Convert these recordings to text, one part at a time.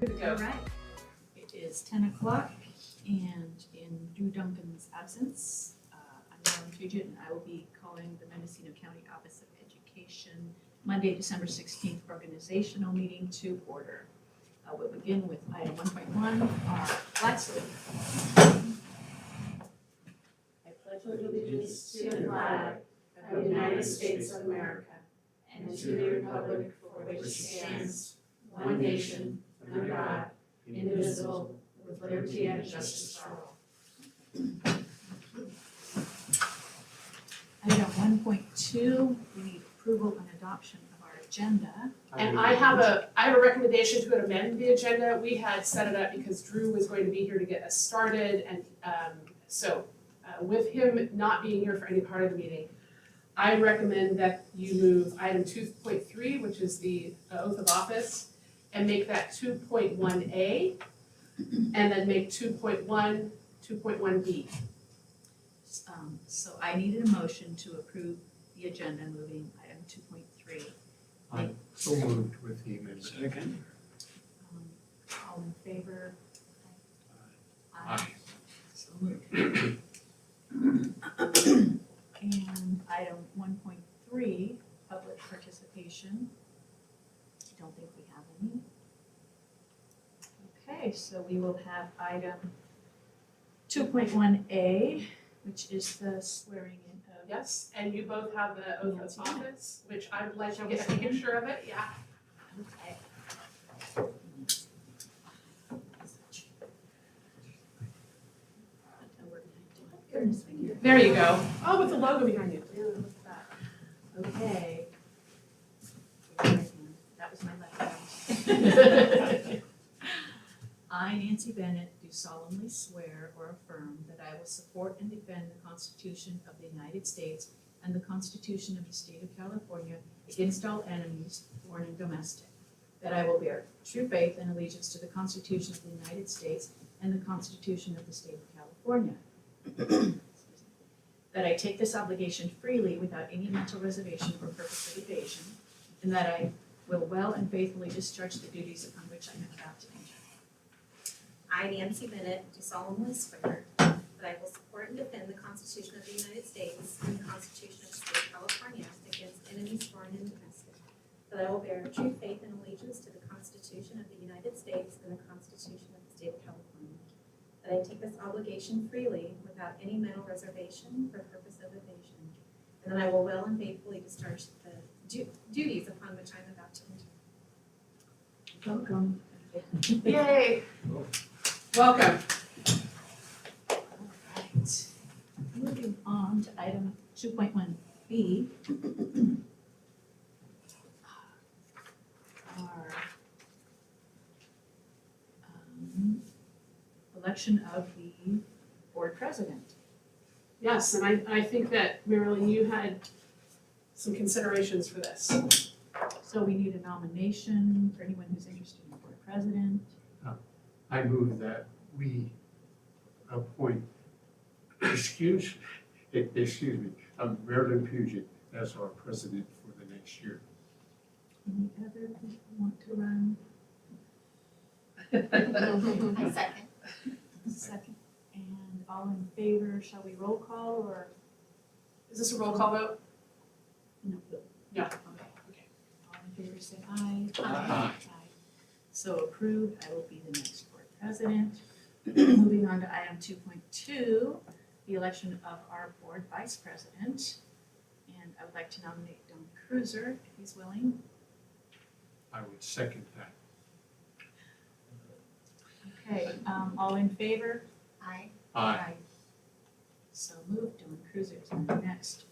Good to go. All right. It is 10 o'clock, and in Drew Duncan's absence, I'm Marilyn Puget, and I will be calling the Mendocino County Office of Education Monday, December 16th organizational meeting to order. We'll begin with item 1.1, flag salute. I pledge allegiance to the flag of the United States of America and to the republic for which it stands, one nation, under God, indivisible, with liberty and justice for all. Item 1.2, we need approval and adoption of our agenda. And I have a recommendation to amend the agenda. We had set it up because Drew was going to be here to get us started, and with him not being here for any part of the meeting, I recommend that you move item 2.3, which is the oath of office, and make that 2.1A, and then make 2.1B. So I needed a motion to approve the agenda moving item 2.3. I'm so moved with the amendment. Second. All in favor? Aye. So moved. And item 1.3, public participation. I don't think we have any. Okay, so we will have item 2.1A, which is the swearing in of. Yes, and you both have the oath Nancy. of office, which I would like to Shall we get a stand? picture of it, yeah. Okay. There you go. Oh, with the logo behind you. Yeah, look at that. Okay. That was my left hand. I, Nancy Bennett, do solemnly swear or affirm that I will support and defend the Constitution of the United States and the Constitution of the State of California against all enemies, foreign and domestic. That I will bear true faith and allegiance to the Constitution of the United States and the Constitution of the State of California. That I take this obligation freely without any mental reservation or purpose of evasion, and that I will well and faithfully discharge the duties upon which I am about to enter. I, Nancy Bennett, do solemnly swear that I will support and defend the Constitution of the United States and the Constitution of the State of California against enemies, foreign and domestic. That I will bear true faith and allegiance to the Constitution of the United States and the Constitution of the State of California. That I take this obligation freely without any mental reservation or purpose of evasion. And that I will well and faithfully discharge the duties upon which I am about to enter. Welcome. Yay. Welcome. All right. Moving on to item 2.1B. Our election of the board president. Yes, and I think that, Marilyn, you had some considerations for this. So we need a nomination for anyone who's interested in board president. I move that we appoint, excuse me, Marilyn Puget as our president for the next year. Any other who want to run? I second. Second. And all in favor, shall we roll call or? Is this a roll call vote? No. Yeah. Okay. All in favor, say aye. Aye. So approved, I will be the next board president. Moving on to item 2.2, the election of our board vice president. And I would like to nominate Don Cruiser, if he's willing. I would second that. Okay, all in favor? Aye. Aye. So moved, Don Cruiser is our next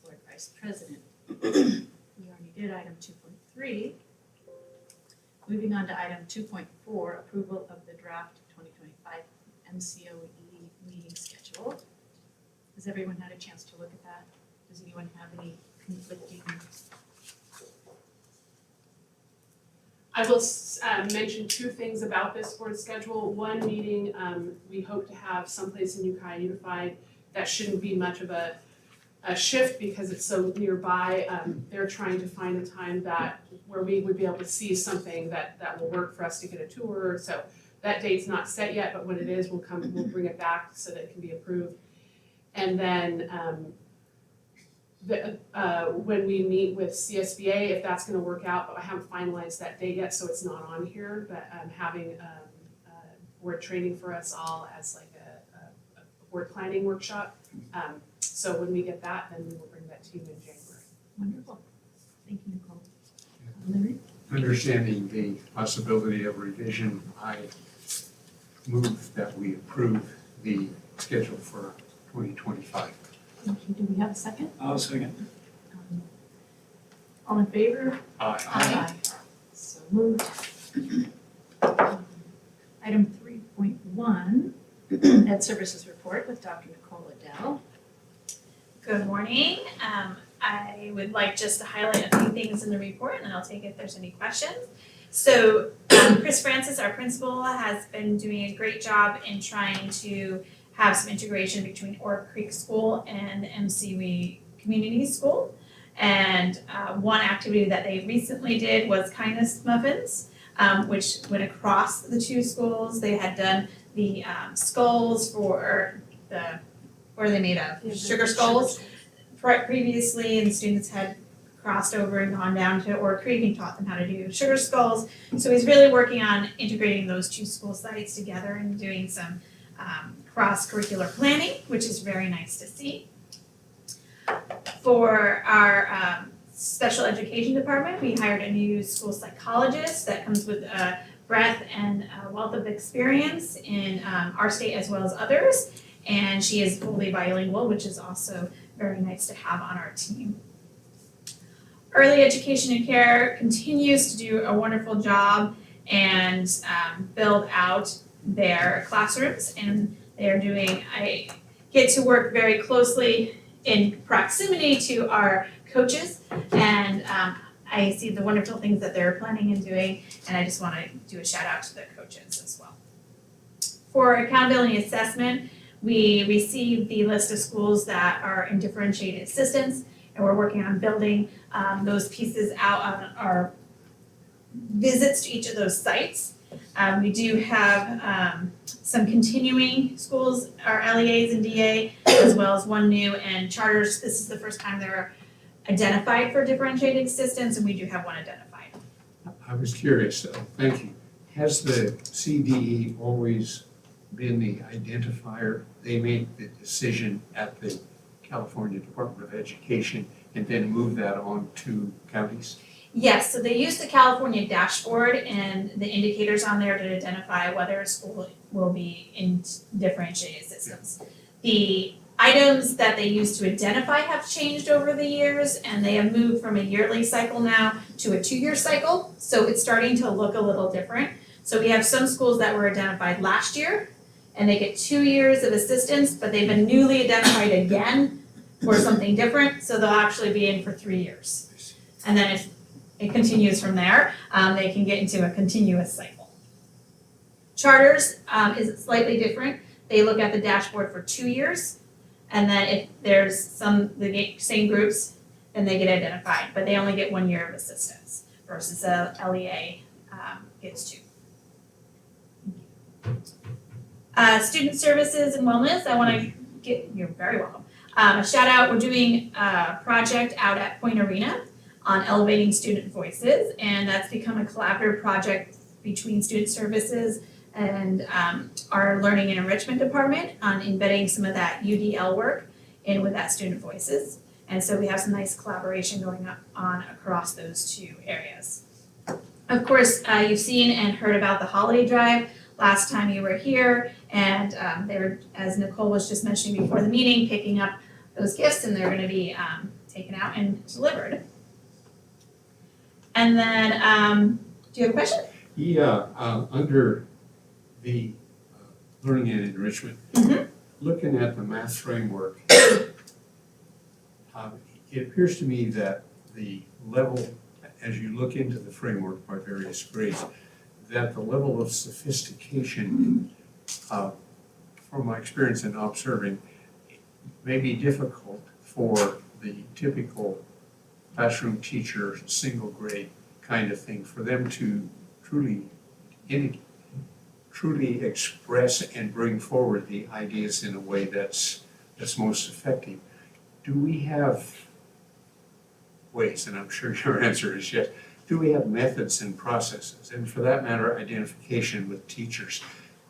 board vice president. We already did item 2.3. Moving on to item 2.4, approval of the draft 2025 MCOE meeting schedule. Has everyone had a chance to look at that? Does anyone have any conflicting? I will mention two things about this board schedule. One meeting, we hope to have someplace in Ukiah Unified. That shouldn't be much of a shift because it's so nearby. They're trying to find a time where we would be able to see something that will work for us to get a tour. So that date's not set yet, but when it is, we'll bring it back so that it can be approved. And then when we meet with CSBA, if that's gonna work out, but I haven't finalized that date yet, so it's not on here, but having board training for us all as like a board planning workshop. So when we get that, then we will bring that to you in January. Wonderful. Thank you, Nicole. Larry? Understanding the possibility of revision, I move that we approve the schedule for 2025. Thank you. Do we have a second? I'll second. All in favor? Aye. So moved. Item 3.1, Ed Services Report with Dr. Nicole Liddell. Good morning. I would like just to highlight a few things in the report, and then I'll take if there's any questions. So Chris Francis, our principal, has been doing a great job in trying to have some integration between Orr Creek School and the MCW Community School. And one activity that they recently did was kindness muffins, which went across the two schools. They had done the skulls for what are they made of? Sugar skulls previously, and students had crossed over and gone down to Orr Creek and taught them how to do sugar skulls. So he's really working on integrating those two school sites together and doing some cross-curricular planning, which is very nice to see. For our special education department, we hired a new school psychologist that comes with a breadth and a wealth of experience in our state as well as others. And she is fully bilingual, which is also very nice to have on our team. Early Education and Care continues to do a wonderful job and build out their classrooms, and they are doing, I get to work very closely in proximity to our coaches, and I see the wonderful things that they're planning and doing, and I just want to do a shout out to the coaches as well. For accountability assessment, we received the list of schools that are in differentiated assistance, and we're working on building those pieces out on our visits to each of those sites. We do have some continuing schools, our LEAs and DA, as well as one new, and charters. This is the first time they're identified for differentiated assistance, and we do have one identified. I was curious, thank you. Has the CDE always been the identifier? They make the decision at the California Department of Education and then move that on to counties? Yes, so they use the California dashboard and the indicators on there to identify whether a school will be in differentiated assistance. The items that they use to identify have changed over the years, and they have moved from a yearly cycle now to a 2-year cycle, so it's starting to look a little different. So we have some schools that were identified last year, and they get 2 years of assistance, but they've been newly identified again for something different, so they'll actually be in for 3 years. And then if it continues from there, they can get into a continuous cycle. Charters is slightly different. They look at the dashboard for 2 years, and then if there's the same groups, then they get identified, but they only get 1 year of assistance versus a LEA gets 2. Student services and wellness, I want to you're very welcome. A shout out, we're doing a project out at Point Arena on elevating student voices, and that's become a collaborative project between student services and our learning and enrichment department on embedding some of that UDL work in with that student voices. And so we have some nice collaboration going on across those two areas. Of course, you've seen and heard about the holiday drive last time you were here, and they're, as Nicole was just mentioning before the meeting, picking up those gifts, and they're gonna be taken out and delivered. And then, do you have a question? Yeah, under the learning and enrichment, looking at the math framework, it appears to me that the level, as you look into the framework by various grades, that the level of sophistication, from my experience in observing, may be difficult for the typical classroom teacher, single grade kind of thing, for them to truly express and bring forward the ideas in a way that's most effective. Do we have ways, and I'm sure your answer is yes, do we have methods and processes, and for that matter, identification with teachers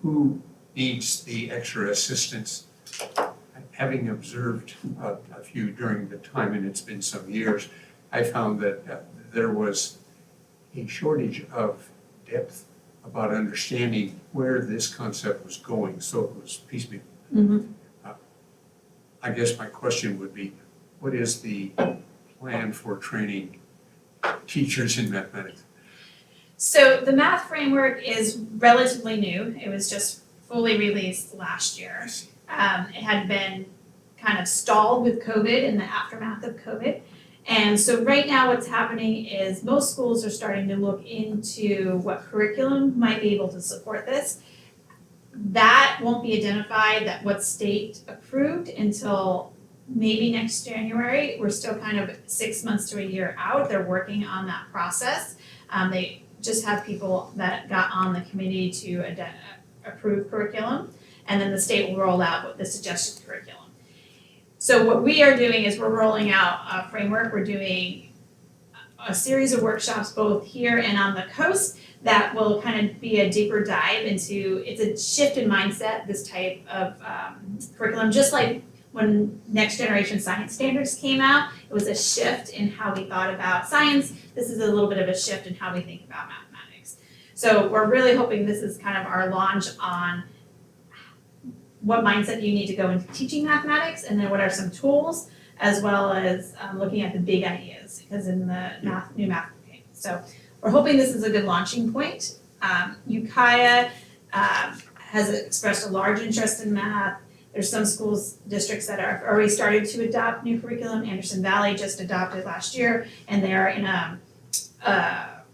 who needs the extra assistance? Having observed a few during the time, and it's been some years, I found that there was a shortage of depth about understanding where this concept was going, so it was piecemeal. I guess my question would be, what is the plan for training teachers in mathematics? So the math framework is relatively new. It was just fully released last year. I see. It had been kind of stalled with COVID and the aftermath of COVID. And so right now what's happening is most schools are starting to look into what curriculum might be able to support this. That won't be identified, that what state approved until maybe next January. We're still kind of 6 months to a year out. They're working on that process. They just have people that got on the committee to approve curriculum, and then the state will roll out the suggested curriculum. So what we are doing is we're rolling out a framework. We're doing a series of workshops both here and on the coast that will kind of be a deeper dive into, it's a shift in mindset, this type of curriculum, just like when Next Generation Science Standards came out, it was a shift in how we thought about science. This is a little bit of a shift in how we think about mathematics. So we're really hoping this is kind of our launch on what mindset you need to go into teaching mathematics, and then what are some tools, as well as looking at the big ideas, because in the new math. So we're hoping this is a good launching point. Ukiah has expressed a large interest in math. There's some schools, districts that are already started to adopt new curriculum. Anderson Valley just adopted last year, and they're in a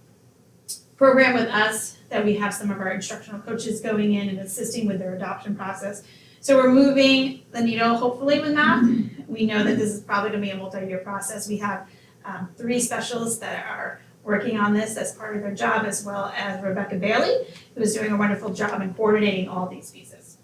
program with us that we have some of our instructional coaches going in and assisting with their adoption process. So we're moving the needle, hopefully, with math. We know that this is probably gonna be a multi-year process. We have 3 specialists that are working on this as part of their job, as well as Rebecca Bailey, who is doing a wonderful job in coordinating all these pieces.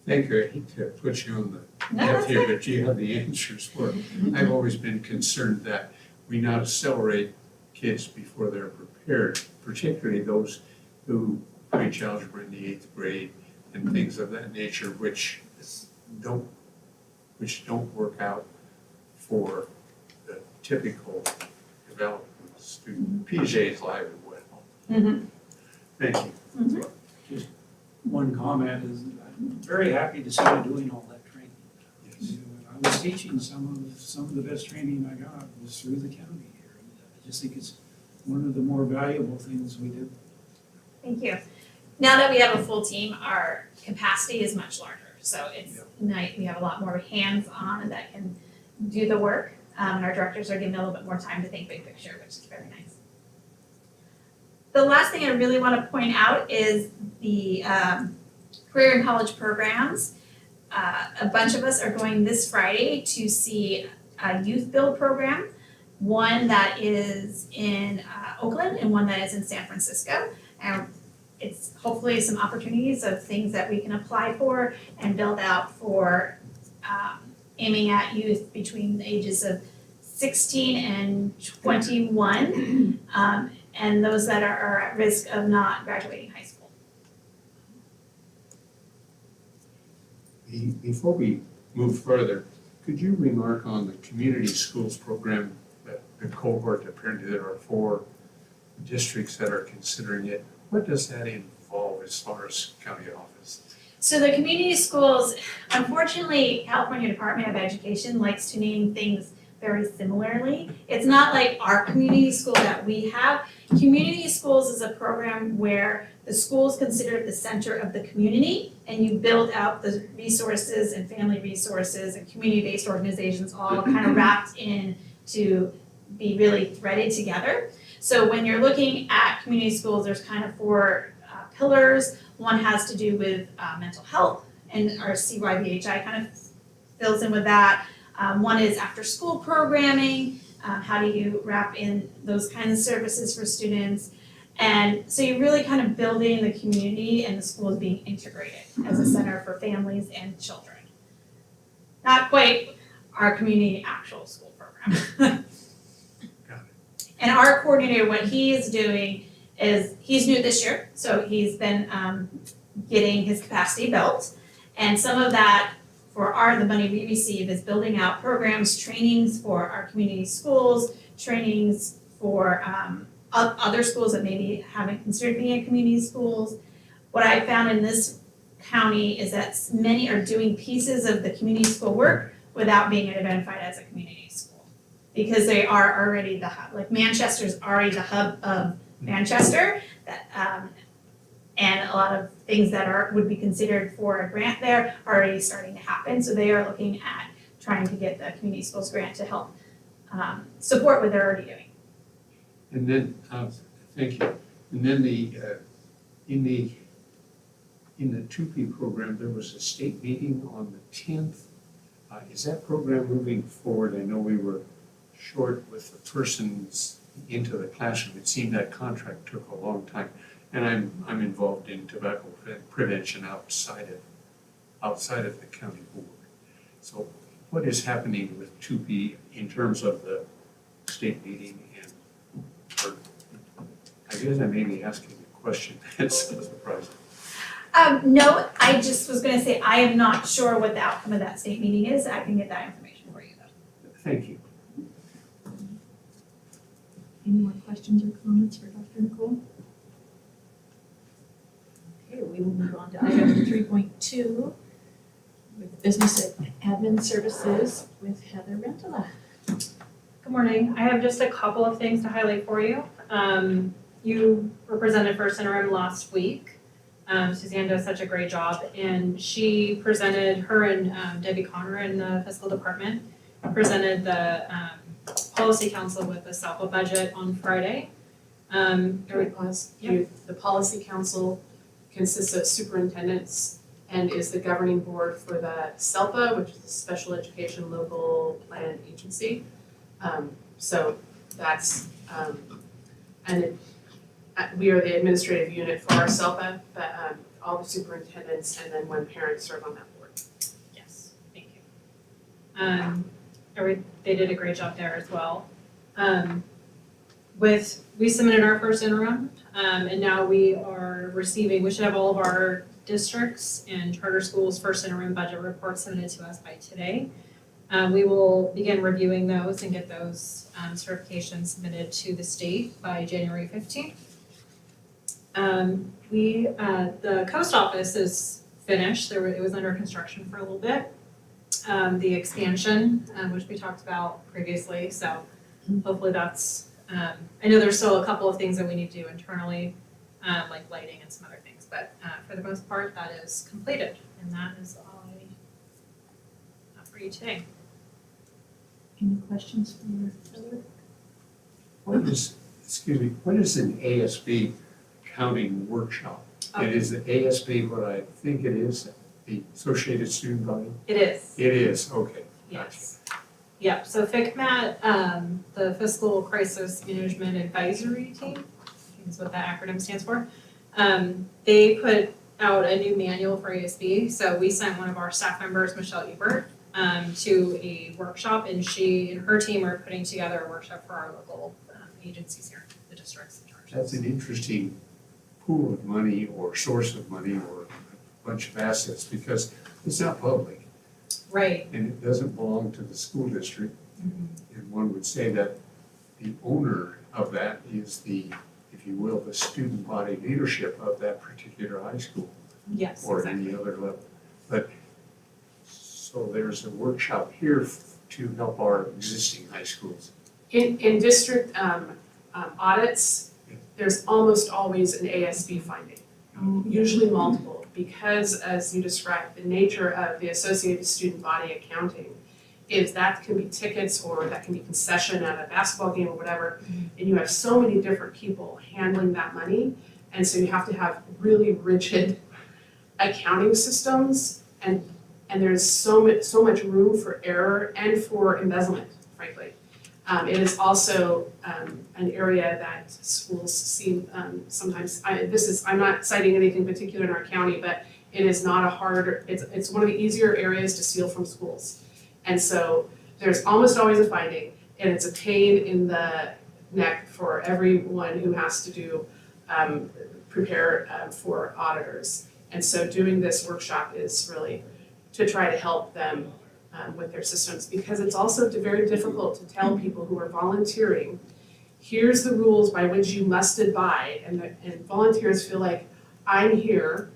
Thank you. I hate to put you on the No, depth that's here, okay. but you have the answers for it. I've always been concerned that we not accelerate kids before they're prepared, particularly those who preach algebra in the 8th grade and things of that nature, which don't work out for the typical development student. PJ is live and well. Thank you. Just one comment is I'm very happy to see you doing all that training. Yes. You know, when I was teaching, some of the best training I got was through the county here. And I just think it's one of the more valuable things we do. Thank you. Now that we have a full team, our capacity is much larger. So it's nice, we have a lot more hands-on that can do the work. And our directors are given a little bit more time to think big picture, which is very nice. The last thing I really want to point out is the career and college programs. A bunch of us are going this Friday to see a youth build program, one that is in Oakland and one that is in San Francisco. And it's hopefully some opportunities of things that we can apply for and build out for aiming at youth between the ages of 16 and 21, and those that are at risk of not graduating high school. Before we move further, could you remark on the community schools program, that the cohort, apparently there are 4 districts that are considering it. What does that involve as far as county office? So the community schools, unfortunately, California Department of Education likes to name things very similarly. It's not like our community school that we have. Community schools is a program where the school is considered the center of the community, and you build out the resources and family resources and community-based organizations all kind of wrapped in to be really threaded together. So when you're looking at community schools, there's kind of 4 pillars. One has to do with mental health, and our CYBHI kind of fills in with that. One is after-school programming, how do you wrap in those kinds of services for students? And so you're really kind of building the community and the schools being integrated as a center for families and children. Not quite our community actual school program. Got And our coordinator, what he is doing is, he's new this year, so he's been getting his capacity built. And some of that for the money we receive is building out programs, trainings for our community schools, trainings for other schools that maybe haven't considered being community schools. What I found in this county is that many are doing pieces of the community school work without being identified as a community school. Because they are already the hub, like Manchester's already the hub of Manchester, that, and a lot of things that would be considered for a grant there are already starting to happen. So they are looking at trying to get the community schools grant to help support what they're already doing. And then, thank you. And then in the 2P program, there was a state meeting on the 10th. Is that program moving forward? I know we were short with the persons into the classroom. It seemed that contract took a long time. And I'm involved in tobacco prevention outside of the county board. So what is happening with 2P in terms of the state meeting? And I guess I may be asking a question that's surprising. No, I just was gonna say, I am not sure what the outcome of that state meeting is. I can get that information for you though. Thank you. Any more questions or comments for Dr. Nicole? Okay, we will move on to item 3.2 with business admin services with Heather Rentala. Good morning. I have just a couple of things to highlight for you. You were presented first interim last week. Suzanne does such a great job, and she presented, her and Debbie Conner in the fiscal department, presented the policy council with the SALPA budget on Friday. Can we pause? The policy council consists of superintendents and is the governing board for the SELPA, which is the Special Education Local Plan Agency. So that's, we are the administrative unit for our SELPA, but all the superintendents and then one parent serve on that board. Yes, thank you. They did a great job there as well. We submitted our first interim, and now we should have all of our districts and charter schools' first interim budget reports submitted to us by today. We will begin reviewing those and get those certifications submitted to the state by January 15th. The coast office is finished. It was under construction for a little bit. The expansion, which we talked about previously, so hopefully that's, I know there's still a couple of things that we need to do internally, like lighting and some other things, but for the most part, that is completed, and that is all I have for you today. Any questions for Heather? What is an ASB accounting workshop? And is the ASB what I think it is, the Associated Student Body? It is. It is, okay. Yes. Yep, so FCMAT, the Fiscal Crisis Management Advisory Team, I think is what that acronym stands for. They put out a new manual for ASB, so we sent one of our staff members, Michelle Ebert, to a workshop, and she and her team are putting together a workshop for our local agencies here, the districts in charge. That's an interesting pool of money or source of money or a bunch of assets because it's not public. Right. And it doesn't belong to the school district. And one would say that the owner of that is the, if you will, the student body leadership of that particular high school Yes, or exactly. any other level. But, so there's a workshop here to help our existing high schools. In district audits, there's almost always an ASB finding, usually multiple, because as you described, the nature of the Associated Student Body accounting is that can be tickets or that can be concession at a basketball game or whatever, and you have so many different people handling that money, and so you have to have really rigid accounting systems, and and there's so much room for error and for embezzlement, frankly. It is also an area that schools seem sometimes, I'm not citing anything particular in our county, but it is not a hard, it's one of the easier areas to steal from schools. And so there's almost always a finding, and it's a pain in the neck for everyone who has to do, prepare for auditors. And so doing this workshop is really to try to help them with their systems, because it's also very difficult to tell people who are volunteering, here's the rules by which you must abide, and volunteers feel like, I'm here,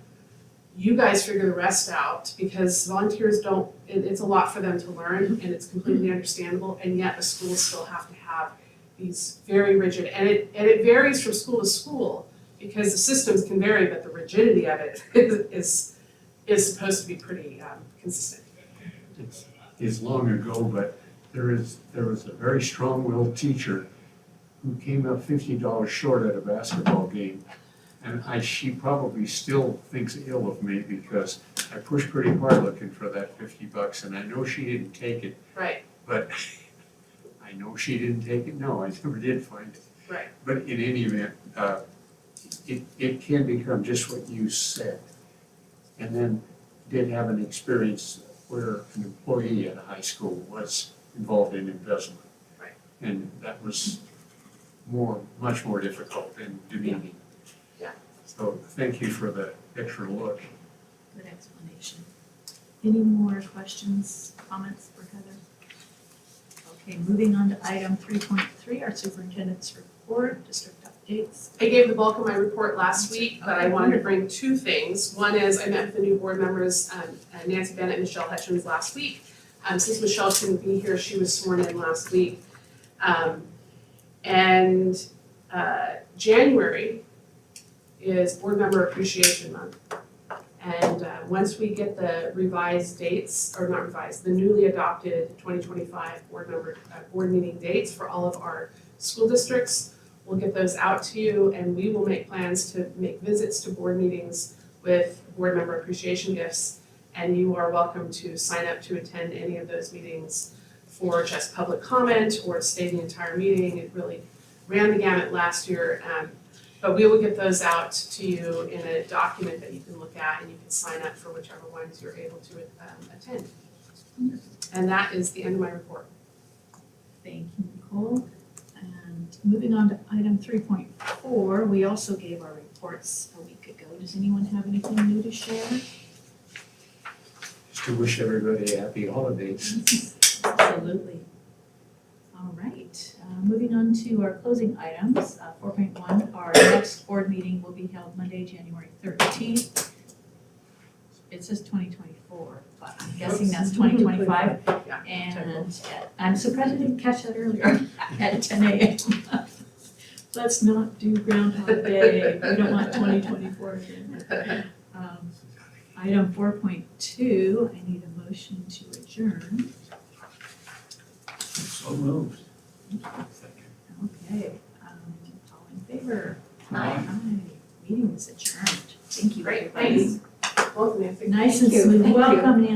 you guys figure the rest out, because volunteers don't, it's a lot for them to learn, and it's completely understandable, and yet the schools still have to have these very rigid, and it varies from school to school, because the systems can vary, but the rigidity of it is supposed to be pretty consistent. It's long ago, but there was a very strong-willed teacher who came up $50 short at a basketball game. And she probably still thinks ill of me because I pushed pretty hard looking for that $50, and I know she didn't take it. Right. But I know she didn't take it, no, I never did find it. Right. But in any event, it can become just what you said. And then did have an experience where an employee at a high school was involved in embezzlement. Right. And that was much more difficult and demeaning. Yeah. So thank you for the extra look. Good explanation. Any more questions, comments for Heather? Okay, moving on to item 3.3, our superintendent's report, district updates. I gave the bulk of my report last week, but I wanted to bring two things. One is I met with the new board members, Nancy Bennett and Michelle Hutchins last week. Since Michelle couldn't be here, she was sworn in last week. January is Board Member Appreciation Month. And once we get the revised dates, or not revised, the newly adopted 2025 board meeting dates for all of our school districts, we'll get those out to you, and we will make plans to make visits to board meetings with board member appreciation gifts. And you are welcome to sign up to attend any of those meetings for just public comment or stay the entire meeting. It really ran the gamut last year. But we will get those out to you in a document that you can look at, and you can sign up for whichever ones you're able to attend. And that is the end of my report. Thank you, Nicole. And moving on to item 3.4, we also gave our reports a week ago. Does anyone have anything new to share? Just to wish everybody happy holidays. Absolutely. All right, moving on to our closing items. 4.1, our next board meeting will be held Monday, January 13th. It says 2024, but I'm guessing that's 2025. Yeah. And I'm surprised I didn't catch that earlier at 10 a.m. Let's not do Groundhog Day. We don't want 2024 again. Item 4.2, I need a motion to adjourn. So moved. Okay, all in favor? Aye. Meeting is adjourned. Thank you, Great, everybody. thanks. Both Nancy. Nice and Thank you. smooth. Thank you. Welcome, Nancy.